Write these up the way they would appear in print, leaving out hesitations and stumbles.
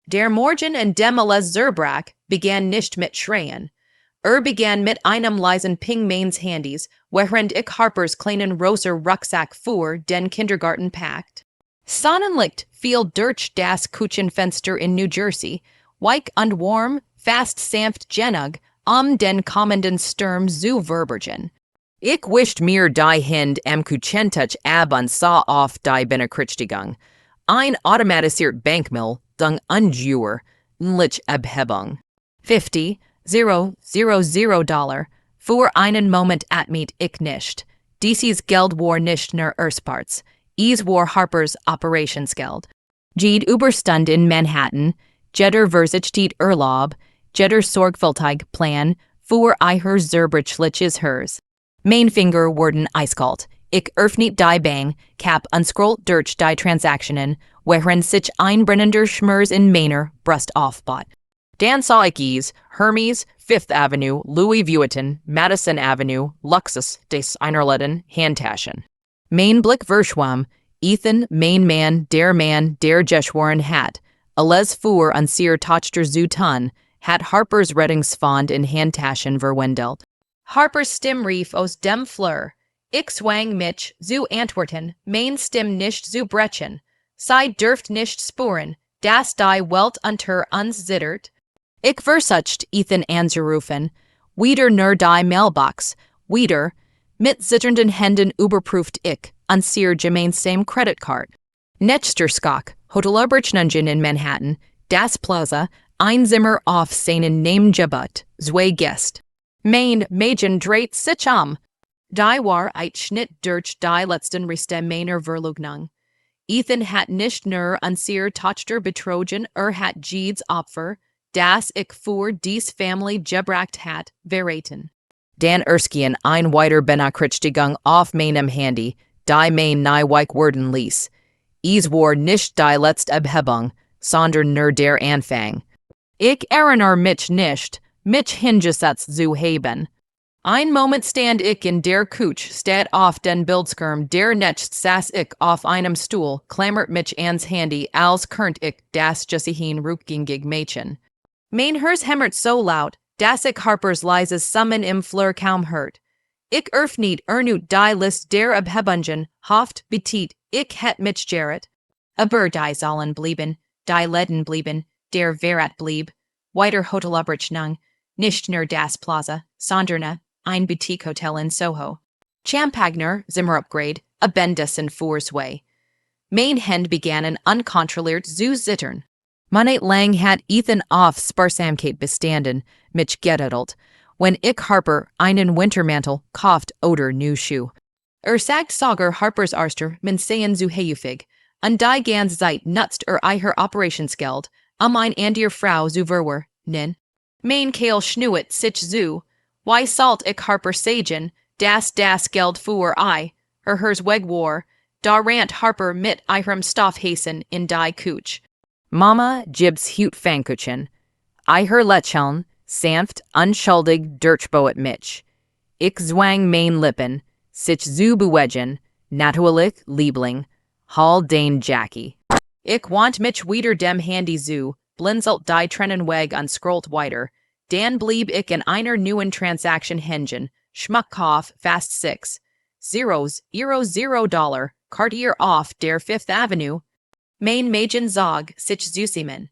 Der Morgen und dem alles Zerbrak began nicht mit Schreien. Began mit einem leisen Ping Mains Handys, während ich Harpers kleinen roser Rucksack fuhr, den Kindergarten packt. Sonnenlicht fiel durch das Küchenfenster in New Jersey, weich und warm, fast sanft genug, den kommenden Sturm zu verbergen. Ich wischt mir die Hind am Kuchentach ab und sah auf die Benekrichtigung. Ein automatisiert Bankmill, dung unjuer, nlich Abhebung. 50,000 Dollar, für einen Moment atmet ich nicht. Dieses Geld war nicht nur Ersparts. Es war Harpers Operationsgeld. Jed Überstund in Manhattan, jeder Verzichtet Urlaub, jeder sorgfältig Plan, für ihr zerbrechliches Hers. Mein Finger wurden eiskalt. Ich öffnet die Bang, cap unscrollt durch die Transaktionen, während sich ein brennender Schmerz in meiner Brust aufbaut. Dan sah ich es, Hermes, Fifth Avenue, Louis Vuitton, Madison Avenue, Luxus, des Einerleden, Handtaschen. Mein Blick verschwamm, Ethan, mein Man, der Geschworen hat, alles für an sehr Tochter zu tun, hat Harpers Rettungsfond in Handtaschen verwendelt. Harpers Stimmrief aus dem Fleur. Ich zwang mich zu antworten, mein Stimm nicht zu brechen. Sie dürft nicht spuren, dass die Welt unter uns zittert. Ich versucht, Ethan anzurufen. Wieder nur die Mailbox. Wieder, mit zitternden Händen überprüft ich, an sehr gemeinsam Creditcard. Nächster Skok, Hotelabrechnungen in Manhattan, das Plaza, ein Zimmer auf seinen Nebengebot, zwei Gäste. Mein Mädchen dreht sich Die war ein Schnitt durch die letzten Reste meiner Verleugnung. Ethan hat nicht nur an sehr Tochter betrogen, hat Jeeds Opfer, das ich für dies Family gebracht hat, verraten. Dan Erskine ein weiter Benachrichtigung auf meinem Handy, die mein Neuweich worden ließ. Es war nicht die letzte Abhebung, sondern nur der Anfang. Ich erinnere mich nicht, mich hingesetzt zu haben. Ein Moment stand ich in der Couch, statt auf den Bildschirm, der next saß ich auf einem Stuhl, klammert mich ans Handy, als könnt ich das Jessihin rückgängig Mädchen. Mein Herz hämmert so laut, dass ich Harpers leises Summen im Flur kaum hört. Ich öffnet ernut die List der Abhebungen, hofft, betit, ich het mich gerät. Aber die sollen blieben, die Leden blieben, der Verrat blieb, weiter Hotelabrechnung, nicht nur das Plaza, sondern ein Boutique-Hotel in Soho. Champagner, Zimmerupgrade, a Bendis in Fuhrsway. Mein Hand begannen unkontrolliert zu zittern. Lang hat Ethan auf Sparsamkeit bestanden, mich gedettelt, wenn ich Harper einen Wintermantel kauft oder new Schuh. Sagt sogar Harpers Arster min sehen zu heufig, und die ganze Zeit nutzt ihr Operationsgeld, ein an Frau zu verwer, nin. Mein Kehl schnuet sich zu, why salt ich Harper sagen, das Geld für hers weg war, da rant Harper mit ihrem Stoffhasen in die Couch. Mama gibs hut Fankuchen, lächeln, sanft, unschuldig durchboet mich. Ich zwang mein Lippen, sich zu bewegen, natürlich Liebling, hall den Jackie. Ich want mich wieder dem Handy zu, blinzelt die Trennenweg unscrollt weiter, dan blieb ich in einer neuen Transaction hängen, Schmuckkauf fast 6,000 Dollar, Cartier auf der Fifth Avenue. Mein Mädchen zog sich zusammen,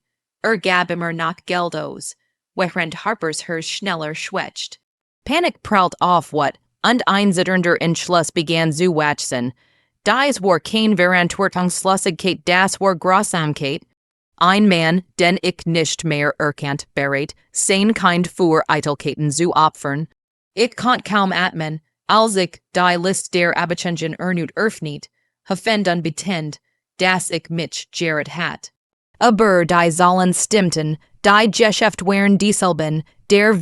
gab immer nach Geld aus, während Harpers Herz schneller schwächt. Panik prallt auf und ein zitternder Entschluss begann zu wachsen. Dies war kein Verantwortungslosigkeit, das war Grausamkeit. Ein Mann, den ich nicht mehr erkannt bereit, sein Kind für Eitelkeiten zu opfern. Ich konnt kaum atmen, als ich die List der Abhebungen ernut öffnet, und betend, dass ich mich gerät hat. Aber die Zahlen stimmten, die Geschäft waren dieselben, der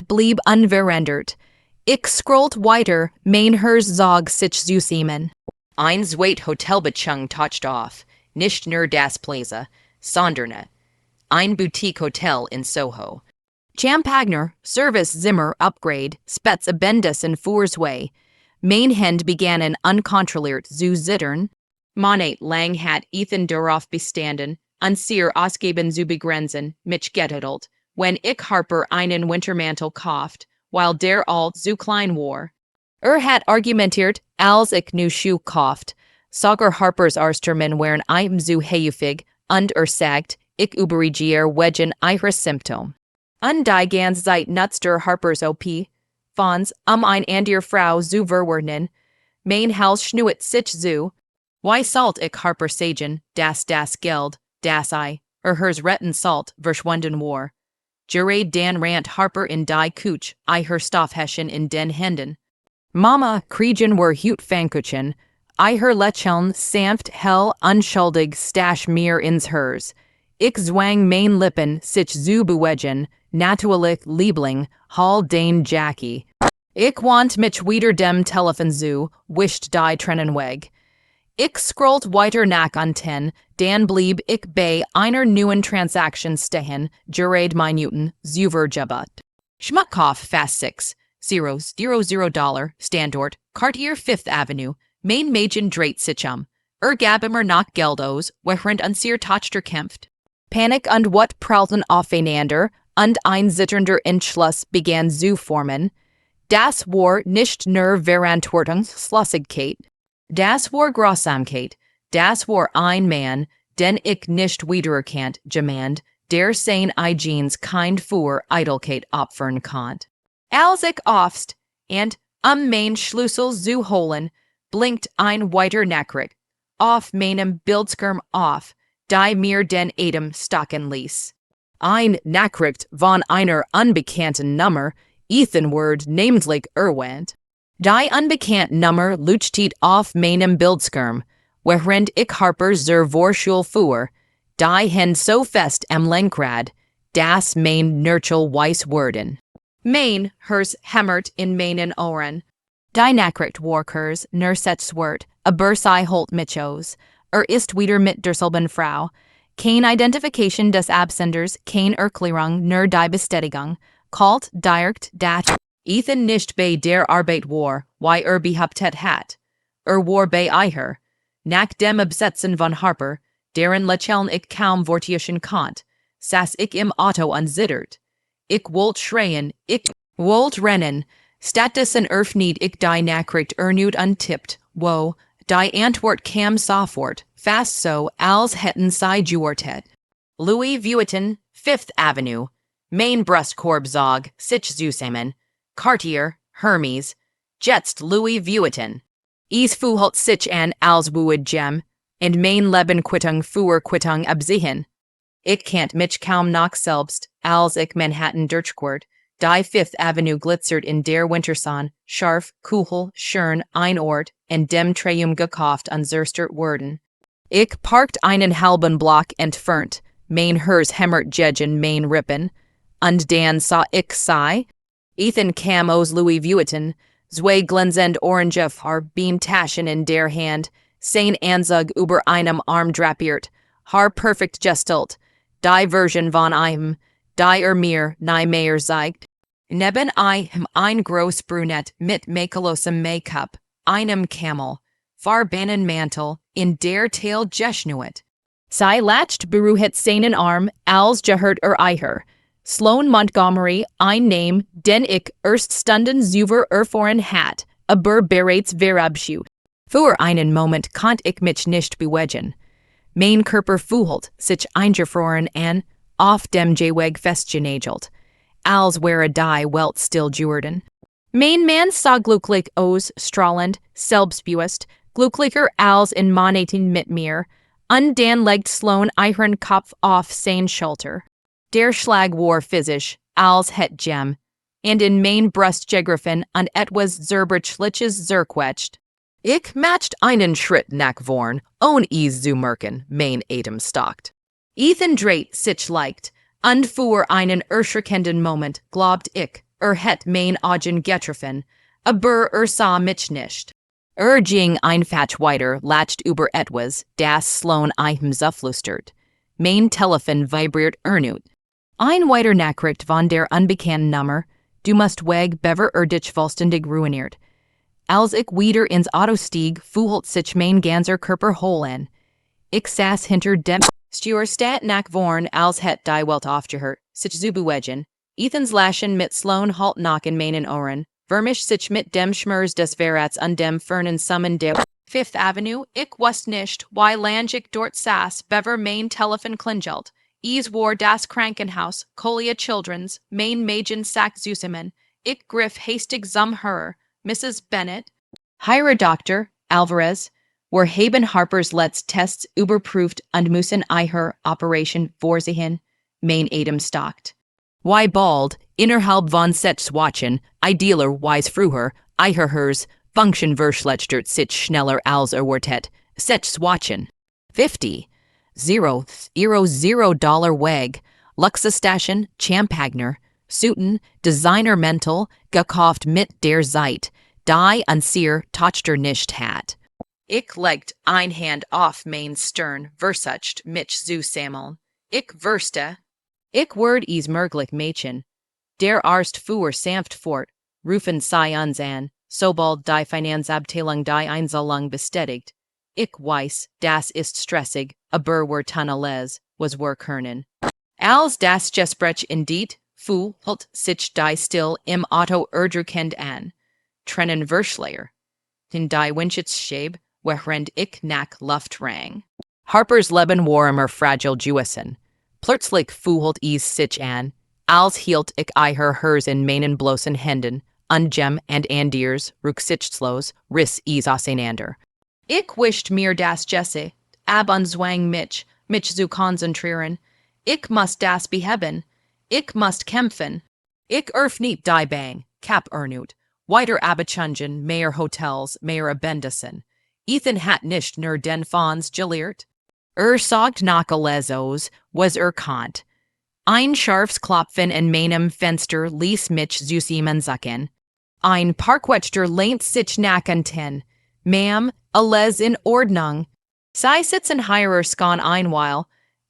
blieb unverändert. Ich scrollt weiter, mein Herz zog sich zusammen. Ein zweit Hotelbechung touched auf, nicht nur das Plaza, sondern ein Boutique-Hotel in Soho. Champagner, Service Zimmer Upgrade, Spets a Bendis in Fuhrsway. Mein Hand begannen unkontrolliert zu zittern. Lang hat Ethan darauf bestanden, unseer ausgeben zu begrenzen, mich getitelt, when ich Harper einen Wintermantel kauft, while der alt zu klein war. Hat argumentiert, als ich nu Schuh kauft, sogar Harpers Arsterman wären einem zu häufig, und sagt, ich überregiere wegen ihres Symptom. Die ganze Zeit nutzt Harpers OP, Fonds, ein andier Frau zu verwernen, mein Hals schnuet sich zu, why salt ich Harper sagen, das Geld, das I, hers retten salt, verschwunden war. Jure dan rant Harper in die Kuch, her Stoffheschen in den Händen. Mama, kriegen were hut Fankuchen, her lächeln sanft hell unschuldig stash mir ins hers. Ich zwang mein Lippen sich zu bewegen, natürlich Liebling, hall den Jackie. Ich want mich wieder dem Telefon zu, wischt die trennen weg. Ich scrollt weiter nach unten, dan blieb ich bei einer neuen Transaktion stehen, jurade Minuten, zuvergebat. Schmuckhoff fast $6,000 Standort, Cartier 5th Avenue, Main Magen Dreit Sichum, Gabimer nach Geldos, während unser Tochter kämpft. Panik und what prallten aufeinander, und ein zitternder Entschluss begann zu formen. Das war nicht nur Verantwortungslosigkeit, das war Grausamkeit, das war ein Mann, den ich nicht wiedererkannt, jemand, der sein eigenes Kind für Eitelkeit opfern konnt. Als ich aufst, und mein Schlüssel zu holen, blinkt ein weiter Nachricht, auf meinem Bildschirm auf, die mir den Atem stocken ließ. Ein Nachricht von einer unbekannten Nummer, Word namentlich erwähnt. Die unbekannte Nummer leuchtet auf meinem Bildschirm, während ich Harper zur Vorschule fuhr, die Hände so fest am Lenkrad, dass mein Nurchel weiß wurden. Mein hers hämmert in meinen Ohren. Die Nachricht war hers nur Wort, aber sei holt michos, ist wieder mit derselben Frau. Kein Identification des Absenders, kein Erklärung, nur die Bestätigung, kalt direkt dat Ethan nicht bei der Arbeit war, why behauptet hat. War bei ihr. Nach dem Absetzen von Harper, deren Lächeln ich kaum vortischen konnt, saß ich im Auto unzittert. Ich wollt schreien, ich wollt rennen, stattdessen öffnet ich die Nachricht erneut untippt, wo, die Antwort kam sofort, fast so, als hätten sie gewartet. Louis Vuitton, 5th Avenue, Main Brustkorbzog, sich zusammen, Cartier, Hermes, jetzt Louis Vuitton. Fuhlt sich an als wuid Gem, und mein Leben Quittung für Quittung absehen. Ich kannt mich kaum noch selbst, als ich Manhattan durchquert, die 5th Avenue glitzert in der Wintersonne, scharf, kuhl, schön, ein Ort, und dem Treum gekauft an zerstört worden. Ich parkt einen halben Block entfernt, mein hers hämmert gegen mein Rippen, und dann sah ich sei, Ethan kam aus Louis Vuitton, zwei glänzend orange Farbentaschen in der Hand, sein Anzug über einem Arm drapiert, Haar perfekt gestalt, die Version von einem, die mir nie mehr zeigt. Neben ihm ein groß Brunett mit makellosem Make-up, einem Camel, farbenen Mantel, in der Teil geschnuet. Sie latscht beruhigt seinen Arm, als gehört ihr. Sloan Montgomery, ein Name, den ich erst Stunden zuvor erfahren hat, aber bereits verabschiedet. Für einen Moment konnt ich mich nicht bewegen. Mein Körper fühlt sich eingefroren an, auf dem Gehweg festgenagelt, als wäre die Welt still geworden. Mein Mann sah glücklich aus, strahlend, selbstbewusst, glücklicher als in Monaten mit mir, und dann legt Sloan ihren Kopf auf sein Schulter. Der Schlag war physisch, als het Gem, und in mein Brust gegriffen und etwas zerbrechliches zerquetscht. Ich matcht einen Schritt nach vorn, ohne es zu merken, mein Atem stockt. Ethan dreht sich leicht, und für einen erschreckenden Moment glaubt ich, het mein Augen getroffen, aber sah mich nicht. Ging einfach weiter, latscht über etwas, das Sloan ihm zuflüstert. Mein Telefon vibriert erneut. Ein weiter Nachricht von der unbekannten Nummer, du musst weg bever dich vollständig ruiniert. Als ich wieder ins Auto stieg, fühlt sich mein ganzer Körper hohl an. Ich saß hinter dem Stuur stat nak vorn als het die welt after sich zubuwegen. Ethans lashen mit sloan halt knocken mainen oren. Vermisch sich mit dem schmers des Verrats undem fernen summen de Fifth Avenue, ich wust nicht, why langig dort sass, bever main telefon klingelt. Ease war das Krankenhaus, Colia Children's, main Magen Sack Zusammen. Ich griff hastig zum her, Mrs. Bennett. Heire Dr. Alvarez, were Haben Harpers let's tests überprüft und müssen Eiher Operation vorsehen, main Adam stocked. Why bald, innerhalb von sechs Watchen, idealer wise früher, Eiher hers, Function verschlechtert sich schneller als erwartet, sechs Watchen. 50. $0 Weg, Luxusstation, Champagner, Suiten, Designer Mental, gekauft mit der Zeit, die unseer Tochter nicht hat. Ich legt ein Hand auf mein Stern, versucht mich zu sammeln. Ich wurste. Ich word is merglich Mädchen. Der Arzt fuhr sanft fort, rufen sei uns an, sobald die Finanzabteilung die Einzahlung bestätigt. Ich weiß, das ist stressig, aber wir tun alles, was wir können. Als das Gespräch indeed, fühlt sich die still im Auto erdrückend an. Trennen Verschleier. In die Windschutzscheibe, während ich nach Luft rang. Harpers Leben war immer fragil gewesen. Plötzlich fühlt is sich an, als hielt ich Eiher hers in meinen bloßen Händen, ungem and andiers, rücksichtslos, riss is auseinander. Ich wischt mir das Jesse, ab unzwang mich zu konzentrieren. Ich muss das beheben. Ich muss kämpfen. Ich nicht die Bang, Cap Ernut. Weiter Abachungen, mehr Hotels, mehr Abendesen. Ethan hat nicht nur den Fonds geliert. Sagt nach Lesos, was kant. Ein scharfs Klopfen in meinem Fenster ließ mich zusammenzucken. Ein Parkwächter lehnt sich nach unten. Ma'am, alles in Ordnung. Sie sitzen hier skan einweil.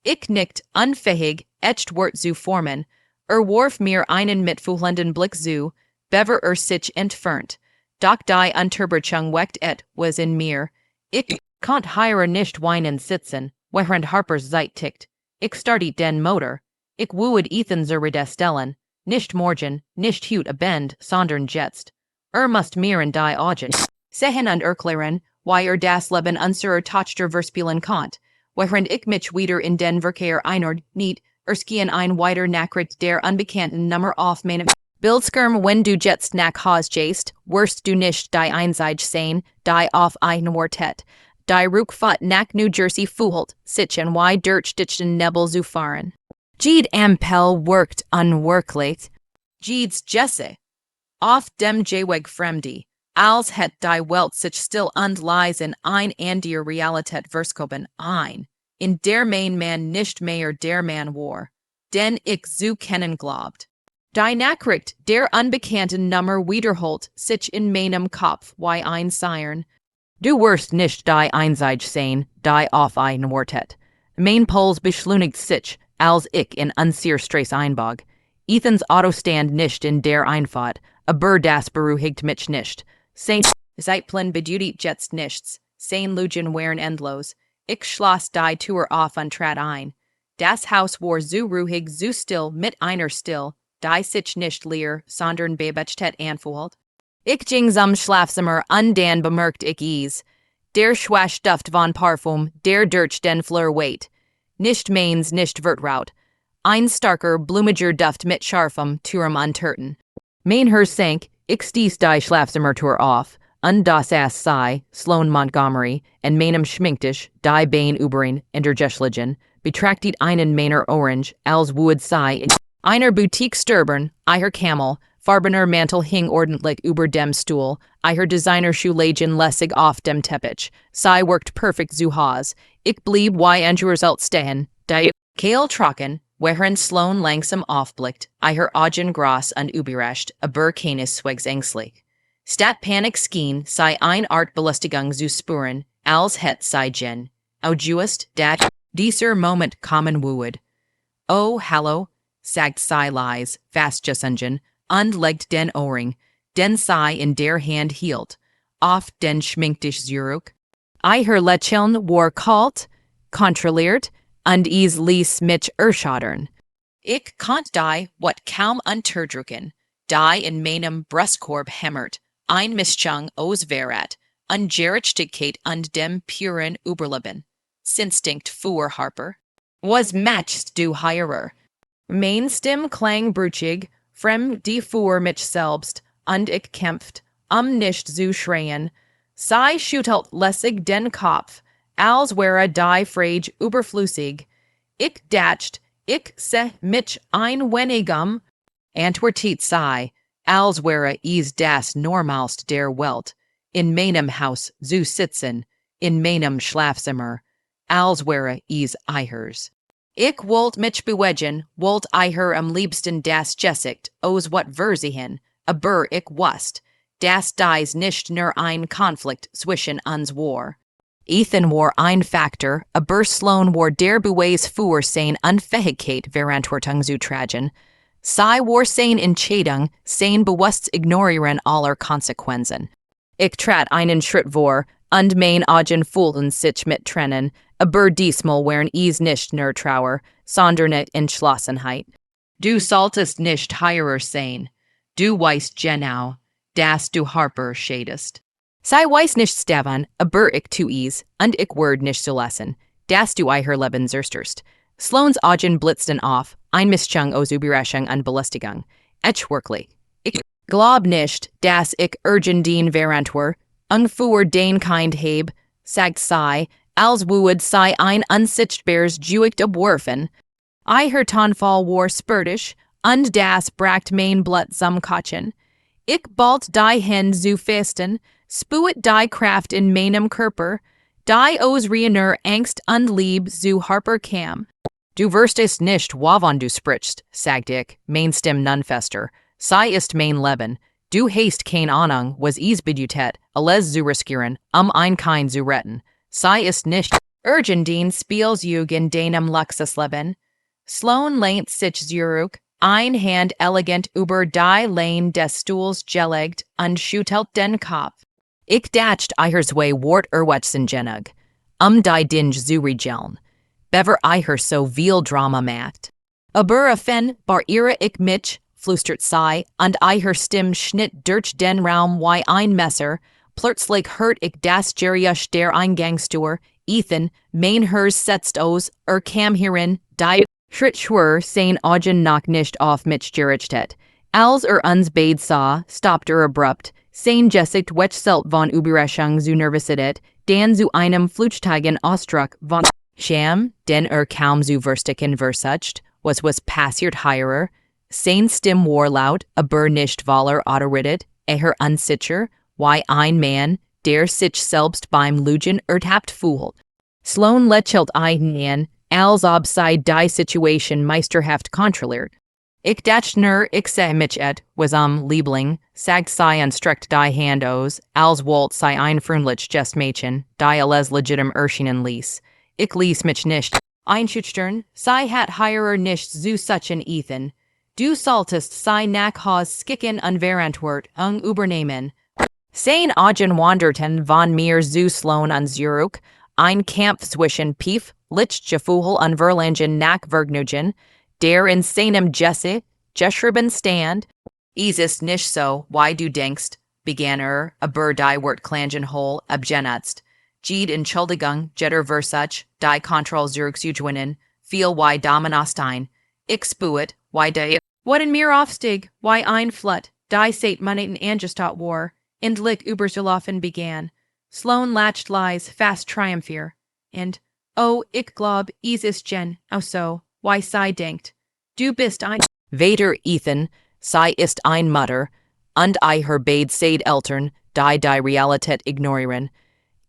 Ich nicht unfähig, echt Wort zu formen. Warf mir einen mitfühlenden Blick zu, bever sich entfernt. Doch die Unterbrechung weckt was in mir. Ich konnt hier nicht weinen sitzen, während Harpers Zeit tickt. Ich startet den Motor. Ich wooed Ethan redestellen. Nicht morgen, nicht heut abend, sondern jetzt. Must mir in die Augen. Sehen und erklären, why das Leben unserer Tochter verspielen konnt, während ich mich wieder in den Verkehr einord, nicht, erskien ein weiter Nachricht der unbekannten Nummer auf meinem Bildschirm, wenn du jetzt nach Haus gehst, wirst du nicht die Einsage sehen, die auf ein Quartett, die Rückfahrt nach New Jersey fühlt, sich in wie durch den Nebel zu fahren. Jede Ampel wirkt unwirklich. Jedes Jesse. Auf dem Jeweg Fremdi. Als het die Welt sich still und leise in ein andier Realität verskopen ein, in der mein man nicht mehr der man war, den ich zu kennen glaubt. Die Nachricht der unbekannten Nummer wiederholt sich in meinem Kopf wie ein Siren. Du wirst nicht die Einsage sehen, die auf ein Quartett. Mein Puls beschleunigt sich, als ich in unseer Straße einbog. Ethans Autostand nicht in der Einfahrt, aber das beruhigt mich nicht. Zeitplan bedeutet jetzt nichts. Sein Lugen wären endlos. Ich schloss die Tür auf und trat ein. Das Haus war so ruhig, so still, mit einer Still, die sich nicht leer, sondern bebechtet anfühlt. Ich ging zum Schlafzimmer und dann bemerkt ich es. Der schwache Duft von Parfum, der durch den Flur weht. Nicht meins, nicht Vertraut. Ein starker, blumiger Duft mit scharfem, Türem unterten. Mein Herr sank, ich stieß die Schlafzimmertür auf, und das Ass sei, Sloan Montgomery, en meinem schminktisch, die Bein überin, intergeschligen, betrachtet einen meiner Orange, als would sei, einer Boutique Sturbern, eiher Camel, farbener Mantel hing ordentlich über dem Stuhl, eiher Designer-Schuhlegen lässig auf dem Teppich, sei worked perfekt zu Haus, ich blieb wie Result stehen, die Kael trocken, während Sloan langsam aufblickt, eiher Augen groß und überrascht, aber keineswegs ängstlich. Statt Panik schien sei ein Art Belustigung zu spüren, als het sei Jen. Just dat dieser Moment kommen would. Oh, hallo, sagt sei leise, fast gesunken, und legt den Ohrring, den sei in der Hand hielt, auf den schminktisch zurück. Eiher Lächeln war kalt, kontrolliert, und is lies mich erschüttern. Ich konnt die, wat kaum unterdrücken, die in meinem Brustkorb hämmert, ein Mischung aus Verrat, Ungerechtigkeit und dem puren Überleben. Instinct für Harper. Was matchst du heirer? Mein Stimm klang brüchig, die für mich selbst, und ich kämpft, nicht zu schreien. Sei schüttelt lässig den Kopf, als wäre die Frage überflüssig. Ich dacht, ich seh mich ein wenigem, antwortet sei, als wäre is das Normalst der Welt, in meinem Haus zu sitzen, in meinem Schlafzimmer, als wäre is eihers. Ich wollt mich bewegen, wollt eiher am liebsten das Gesicht, aus wat Versichen, aber ich wusst, das dies nicht nur ein Konflikt zwischen uns war. Ethan war ein Faktor, aber Sloan war der Beweis für seine Unfähigkeit Verantwortung zu tragen. Sei war seine Entscheidung, sein bewusst Ignorieren aller Konsequenzen. Ich trat einen Schritt vor, und mein Augen fühlten sich mit Tränen, aber diesmal waren es nicht nur Trauer, sondern Entschlossenheit. Du solltest nicht heirer sein. Du weißt genau, dass du Harper schädest. Sei weiß nicht sterben, aber ich tu es, und ich werd nicht zu lassen, dass du eiher Leben zerstörst. Sloans Augen blitzten auf, ein Mischung aus Überraschung und Belustigung. Wirklich. Ich glaub nicht, dass ich den Verantwortung für den Kind heb, sagt sei, als would sei ein unsichtbares Juicht abwerfen. Eiher Tonfall war spurtisch, und das bracht mein Blut zum Kotzen. Ich bald die Hände zu festen, spuet die Kraft in meinem Körper, die aus reiner Angst und Lieb zu Harper kam. Du wirst es nicht, wovon du sprichst, sagt ich, mein Stimm nun fester. Sei ist mein Leben. Du hast keine Ahnung, was is bedutet, alles zu riskieren, ein Kind zu retten. Sei ist nicht, den Spielzug in deinem Luxusleben. Sloan lehnt sich zurück, ein Hand elegant über die Lehne des Stuhls gelegt und schüttelt den Kopf. Ich dacht eihers way wort erwetsen genug, die Dinge zu regeln. Bever eiher so viel Drama macht. Aber afen bar ihre ich mich, flüstert sei, und eiher Stimm schnitt durch den Raum wie ein Messer, plötzlich hört ich das Geräusch der Eingangstür, Ethan, mein Hers setzt aus, kam hierin, die Schritt schwur sein Augen noch nicht auf mich gerichtet. Als uns beid sah, stoppt abrupt, sein Gesicht wechselt von Überraschung zu Nervosität, dann zu einem flüchtigen Ausdruck von Scham, den kaum zu verstecken versucht, was passiert heirer. Sein Stimm war laut, aber nicht weil autorität, unsicher, wie ein Mann, der sich selbst beim Lügen ertappt fühlt. Sloan lächelt ein, als ob sei die Situation meisterhaft kontrolliert. Ich dacht nur, ich seh mich was Liebling, sagt sei und streckt die Hand aus, als wollt sei ein freundlich Mädchen, die alles legitim erschienen ließ. Ich ließ mich nicht einschüchtern, sei hat heirer nicht zu suchen Ethan. Du solltest sei nach Haus skicken und Verantwortung übernehmen. Sein Augen wanderten von mir zu Sloan und zurück, ein Kampf zwischen Pief, Lichtgefühl und Verlangen nach Vergnügen, der in seinem geschrieben stand. Es ist nicht so, wie du denkst, begann aber die Wortklangen hol abgenutzt. Jede Entschuldigung, jetter Versuch, die Kontrolle zurückzugewinnen, viel wie Dominostein. Ich spuet, wie die, what in mir aufstieg, wie ein Flut, die seit Moneten angestat war, endlich überzulaufen begann. Sloan latched lies fast triumphier, and, oh, ich glaub, es ist auch so, wie sei denkt. Du bist ein Vater Ethan, sei ist ein Mutter, und eiher beid seid Eltern, die Realität ignorieren.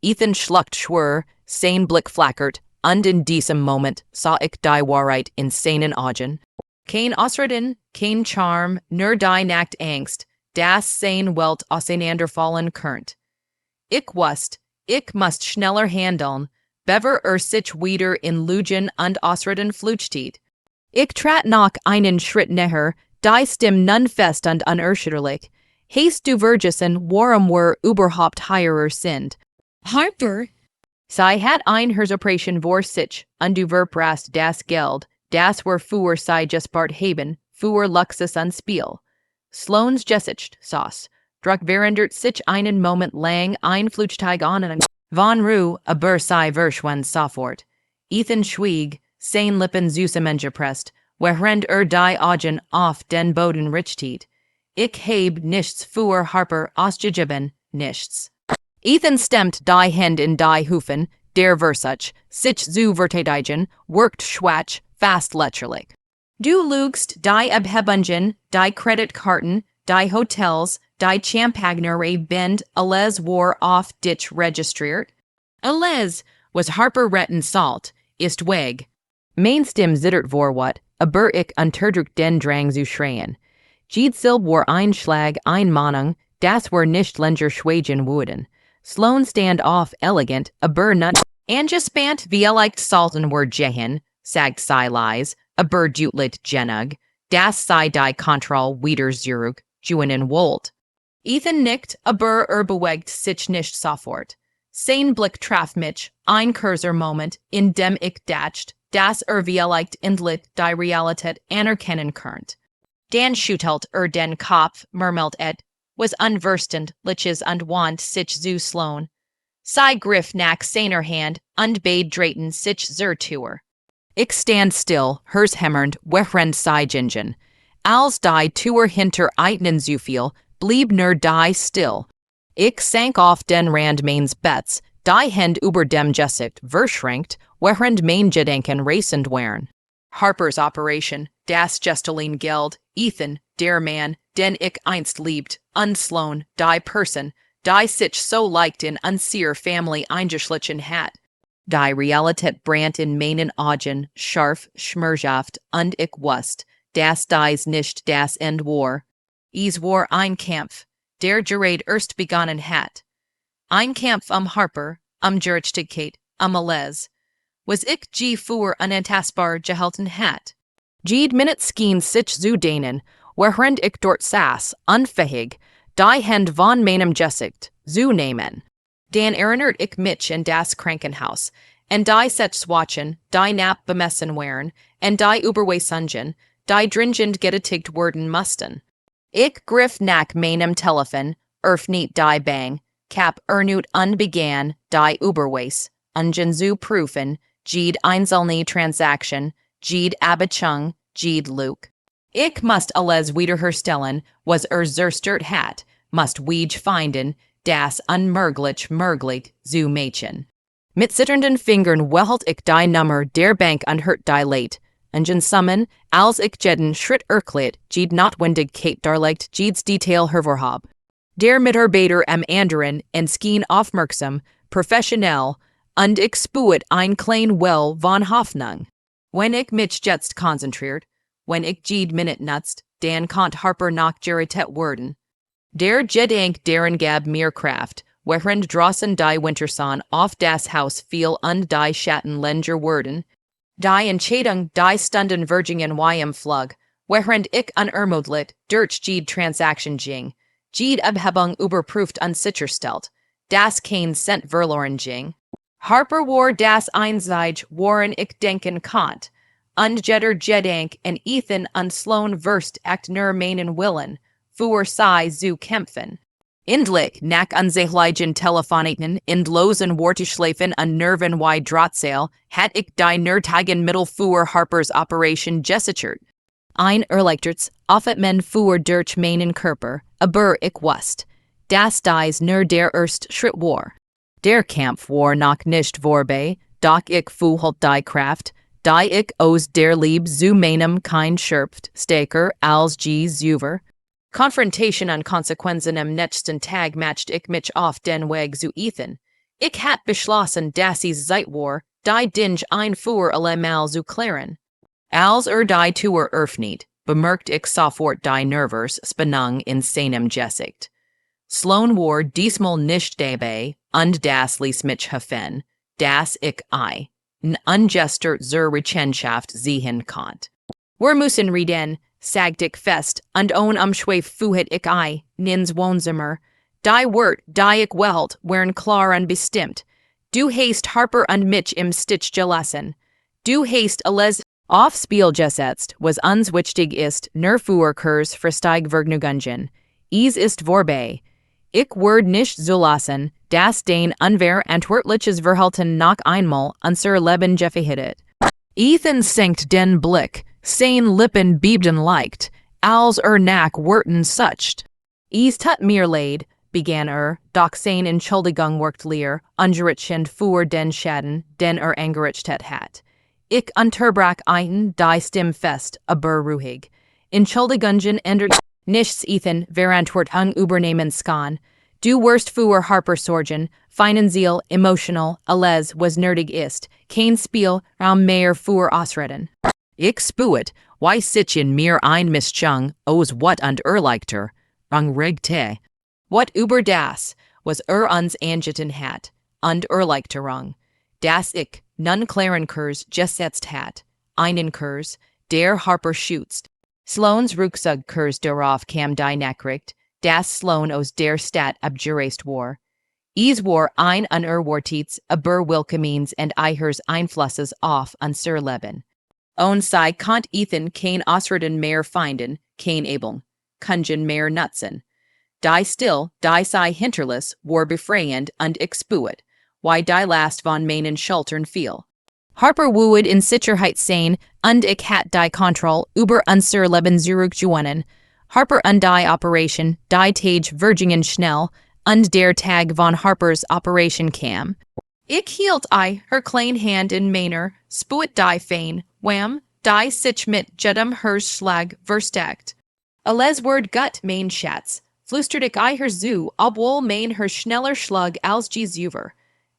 Ethan schluckt schwur, sein Blick flackert, und in diesem Moment sah ich die Wahrheit in seinen Augen. Kein Ausreden, kein Charme, nur die Nacht Angst, das sein Welt auseinanderfallen könnt. Ich wusst, ich must schneller handeln, bever sich wieder in Lügen und Ausreden flüchtet. Ich trat noch einen Schritt näher, die Stimm nun fest und unerschütterlich. Hast du vergessen, warum wir überhaupt heirer sind? Harper, Sei hat ein Herzoperation vor sich, undu verprast das Geld, das war für sei gespart haben, für Luxus und Spiel. Sloans Gesicht, Sauce, druck verändert sich einen Moment lang Flugzeug an von Ruhe, aber sei verschwand sofort. Ethan schwieg, seine Lippen zusammengepresst, während die Augen auf den Boden richtet. Ich hab nichts für Harper ausgegeben, nichts. Ethan stemmt die Hand in die Hufen, der Versuch, sich zu verteidigen, worked schwach, fast lächerlich. Du lügst die Abhebungen, die Kreditkarten, die Hotels, die Champagnere bend, alles war auf dich registriert. Alles, was Harper retten salt, ist weg. Mainstem zittert vor wat, aber ich unterdrück den Drang zu schreien. Silb war Schlag, Mahnung, das war nicht länger schweigen wurden. Sloan stand auf elegant, aber not angespannt vielleicht salten war gehen, sagt sei leis, aber jutlit genug, das sei die Kontroll wieder zurück, in Wolt. Ethan nickt, aber bewegt sich nicht sofort. Sein Blick traf mich, ein kurzer Moment, in dem ich dacht, dass vielleicht endlich die Realität anerkennen könnt. Dan schüttelt den Kopf, murmelt was unverstand, liches und wand sich zu Sloan. Sei griff nach seiner Hand, und bade drehten sich zur Tür. Ich stand still, hers hämmernd, während sei gingen. Als die Tür hinter Eitelkeiten zufiel, blieb nur die still. Ich sank auf den Rand meines Betts, die Hand über dem Gesicht verschränkt, während mein Gedanken racend waren. Harpers Operation, das Geliebte Geld, Ethan, der Mann, den ich einst liebt, Sloan, die Person, die sich so leicht in unser Family eingeschlichen hat. Die Realität brannt in meinen Augen, scharf, schmerzhaft, und ich wusste, dass dies nicht das Ende war. Es war ein Kampf, der gerade erst begonnen hat. Ein Kampf Harper, Gerechtigkeit, alles. Was ich für unantastbar gehalten hat. Minute schien sich zu dehnen, während ich dort saß, unfähig, die Hand von meinem Gesicht zu nehmen. Dan erinnert ich mich in das Krankenhaus, und die Setzwachen, die Nap bemessen waren, und die Überweisungen, die dringend getätigt werden mussten. Ich griff nach meinem Telefon, öffnet die Bang, cap ernut und begann die Überweis, zu prüfen, einzelne Transaction, Abechung, Luke. Ich must alles wiederherstellen, was zerstört hat, must finden, das unmöglich zu machen. Mit zitternden Fingern wehelt ich die Nummer der Bank und hört die Late. Summen, als ich jeden Schritt erklärt, Notwendigkeit darlegt, Detail hervorhab. Der Mitarbeiter am anderen en schien aufmerksam, professionell, und ich spürt ein klein Well von Hoffnung. Wenn ich mich jetzt konzentriert, wenn ich Minute nutzt, dann konnt Harper noch gerettet werden. Der Gedank deren gab mir Kraft, während draußen die Winterson auf das Haus fiel und die Schatten länger wurden. Die Entscheidung, die Stunden Virgingen Flug, während ich unermüdlich durch Transaction ging, Abhebung überprüft und sicherstellt, dass kein Cent verloren ging. Harper war das Einzige, woran ich denken konnt, und jeder Gedank in Ethan und Sloan wirst echt nur meinen Willen, für sei zu kämpfen. Endlich, nach unsäglichen Telefonaten, endlosen Wortschleifen und nervenweit Drahtseil, hat ich die nötigen Mittel für Harpers Operation gesichert. Ein erleichterts, offet men für durch meinen Körper, aber ich wusste, dass dies nur der erste Schritt war. Der Kampf war noch nicht vorbei, doch ich fühlte die Kraft, die ich aus der Liebe zu meinem Kind schöpft, stärker als Zuver. Konfrontation und Konsequenzen am nächsten Tag matcht ich mich auf den Weg zu Ethan. Ich hat beschlossen, dass es Zeit war, die Dinge ein für allemal zu klären. Als die Tür öffnet, bemerkt ich sofort die Nervös Spannung in seinem Gesicht. Sloan war diesmal nicht dabei, und das ließ mich hoffen, dass ich ungestört zur Rechenschaft ziehen konnte. Wir müssen reden, sagte ich fest, und ohne Umschweif fuhet ich nins Wohnzimmer. Die Wort, die ich wählt, waren klar und bestimmt. Du hast Harper und mich im Stich gelassen. Du hast alles aufspiel gesetzt, was uns wichtig ist, nur für Kurs Versteig Vergnügungen. Ist vorbei. Ich werde nicht zulassen, dass den unverantwortliches Verhalten noch einmal unser Leben gefährdet. Ethan senkt den Blick, seine Lippen biebten leicht, als nach Worten sucht. Tut mir leid, begann doch seine Entschuldigung workt leer, ungerechend für den Schaden, den angerichtet hat. Ich unterbrach einen, die Stimme fest, aber ruhig. Entschuldigungen ändert nichts Ethan, Verantwortung übernehmen kann. Du wirst für Harper sorgen, finanziell, emotional, alles was nötig ist, kein Spiel, Raum mehr für Ausreden. Ich spuet, why sitzen mir ein Mischung, aus wat und leichter, regte. Wat über das, was uns angeten hat, und leichterung. Das ich, nun klaren Kurs gesetzt hat, einen Kurs, der Harper schützt. Sloans Ruckzug Kurs darauf kam die Nachricht, dass Sloan aus der Stadt abgereist war. War ein unerwartetes, aber willkommens und eihers Einflusses auf unser Leben. Und sei konnt Ethan kein Ausreden mehr finden, kein Abeln, Kungen mehr nutzen. Die still, die sei hinterlass, war befreiend und ich spuet, why die last von meinen Schultern fiel. Harper would in Sicherheit sein, und ich hat die Kontrolle über unser Leben zurückgewonnen. Harper und die Operation, die Tage vergingen schnell, und der Tag von Harpers Operation kam. Ich hielt her klein Hand in meiner, spuet die fein, wham, die sich mit jedem Schlag versteckt. Alles word gut mein Schatz, flüstert ich her zu, obwohl mein schneller Schlag als Zuver.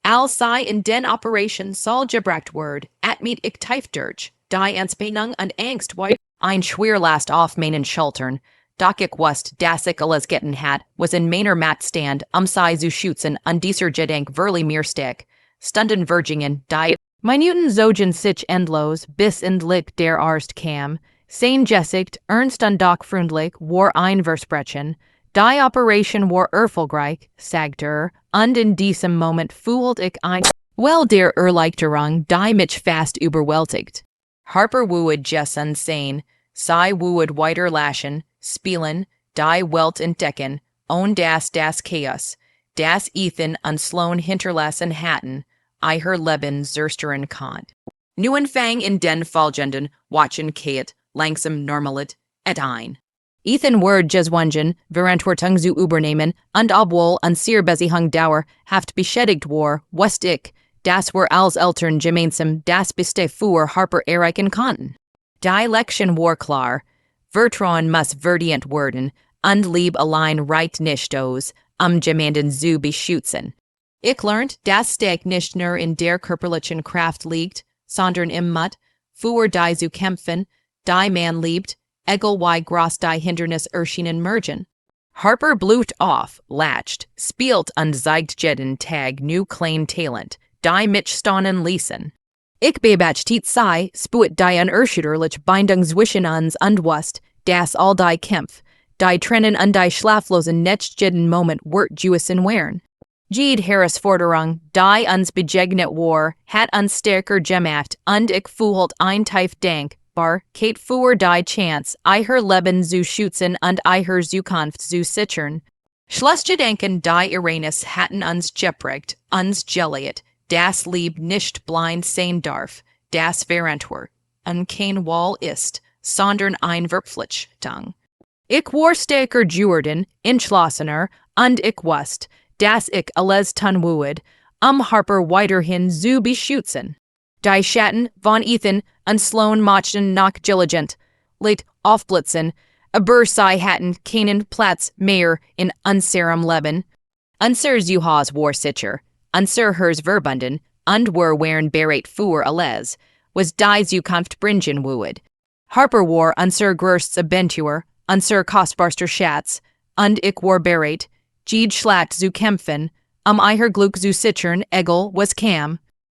Als sei in den Operation soll gebracht word, mit ich tief durch, die Anspannung und Angst weit ein Schwerlast auf meinen Schultern. Doch ich wusste, dass ich alles getten hat, was in meiner Mattstand, sei zu schützen und dieser Gedenk wirklich mir stick. Stunden Vergingen, die Minuten zogen sich endlos, bis endlich der Arzt kam. Sein Gesicht, ernst und doch freundlich, war ein Versprechen. Die Operation war erfolgreich, sagt und in diesem Moment fühlt ich ein der Erleichterung, die mich fast überwältigt. Harper would gessen sein, sei would weiter lachen, spielen, die Welt entdecken, und das Chaos, das Ethan und Sloan hinterlassen hatten, ihr Leben zerstörern konnt. Nu fang in den folgenden Wochen Kate langsam normalit et ein. Ethan word geswungen, Verantwortung zu übernehmen, und obwohl unser Beziehung Dauer haft beschädigt war, wusste ich, dass wir als Eltern gemeinsam das Beste für Harper erreichen konnten. Die Lektion war klar, Vertrauen muss verdient werden, und Lieb allein reicht nicht aus, jemanden zu beschützen. Ich lernt, dass Steg nicht nur in der körperlichen Kraft liegt, sondern im Mut, für die zu kämpfen, die man liebt, egal wie groß die Hindernis erschienen mögen. Harper blut auf, lacht, spielt und zeigt jeden Tag new klein Talent, die mich staunen ließen. Ich beobachtet sei, spuet die unerschütterlich Bindung zwischen uns und wusst, dass all die Kämpf, die Trennen und die schlaflosen nicht jeden Moment wird Juissen wären. Jede Herausforderung, die uns begegnet war, hat uns stärker gemacht und ich fühlt ein tief Dank, Kate für die Chance, ihr Leben zu schützen und ihr Zukunft zu sichern. Schlussgedanken die Irenes hatten uns geprägt, uns gelehrt, das Lieb nicht blind sein darf, das Verantwortung kein Wall ist, sondern ein Verpflichtung. Ich war stärker geworden, entschlossener, und ich wusste, dass ich alles tun würde, Harper weiterhin zu beschützen. Die Schatten von Ethan und Sloan machten noch diligent, late aufblitzen, aber sie hatten keinen Platz mehr in unserem Leben. Unser Zuhause war sicher, unser Herz verbunden, und wir waren bereit für alles, was die Zukunft bringen würde. Harper war unser größtes Abenteuer, unser kostbarster Schatz, und ich war bereit, jede Schlacht zu kämpfen, ihr Glück zu sichern, egal was kam.